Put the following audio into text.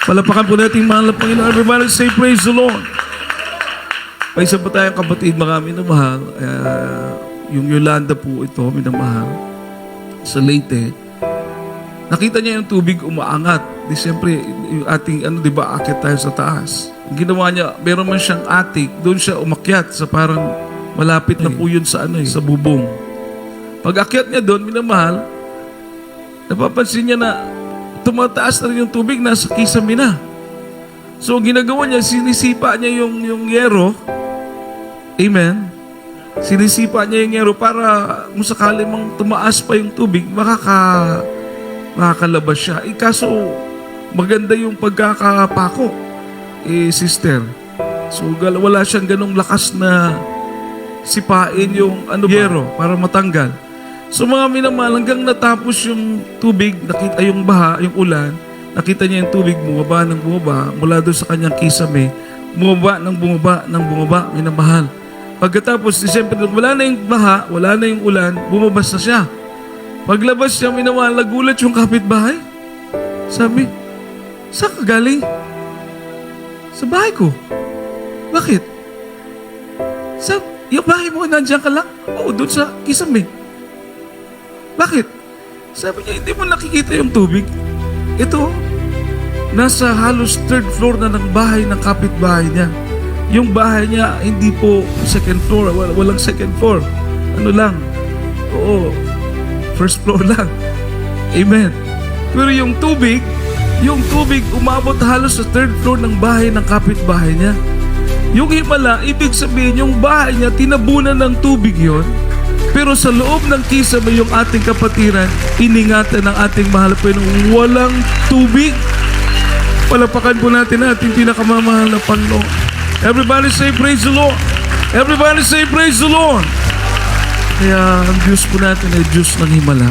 Palapakan po natin mahal na Panginoon. Everybody say praise the Lord. May isa pa tayong kapatid, marami na mahal. Yung Yolanda po ito, minamahal. Sa Leyte. Nakita niya yung tubig umaangat. Di siyempre, yung ating, di ba, akit tayo sa taas. Ang ginawa niya, meron man siyang atik, doon siya umakyat sa parang malapit na po yun sa sa bubong. Pag akyat niya doon, minamahal, napapansin niya na tumataas na rin yung tubig, nasa kisame na. So, ginagawa niya, sinisipa niya yung yero. Amen. Sinisipa niya yung yero para kung sakali mang tumaas pa yung tubig, makakalabas siya. Kaso, maganda yung pagkakapako, sister. So, wala siyang ganong lakas na sipain yung yero para matanggal. So, mga minamahal, hanggang natapos yung tubig, nakita yung baha, yung ulan, nakita niya yung tubig, bumaba ng bumaba, mula doon sa kanyang kisame, bumaba, minamahal. Pagkatapos, siyempre, wala na yung baha, wala na yung ulan, bumabas na siya. Paglabas siya, minamahal, nagulat yung kapitbahay. Sabi, saan ka galing? Sa bahay ko. Bakit? Yung bahay mo, nandiyan ka lang? Oo, doon sa kisame. Bakit? Sabi niya, hindi mo nakikita yung tubig. Ito, nasa halos third floor na ng bahay ng kapitbahay niya. Yung bahay niya, hindi po second floor, walang second floor. Ano lang? Oo, first floor lang. Amen. Pero yung tubig umabot halos sa third floor ng bahay ng kapitbahay niya. Yung himala, ibig sabihin, yung bahay niya, tinabunan ng tubig yon. Pero sa loob ng kisame yung ating kapatiran, iningatan ng ating mahal po yung walang tubig. Palapakan po natin ating pinakamamahal na Panginoon. Everybody say praise the Lord. Everybody say praise the Lord. Kaya ang Diyos po natin ay Diyos ng himala.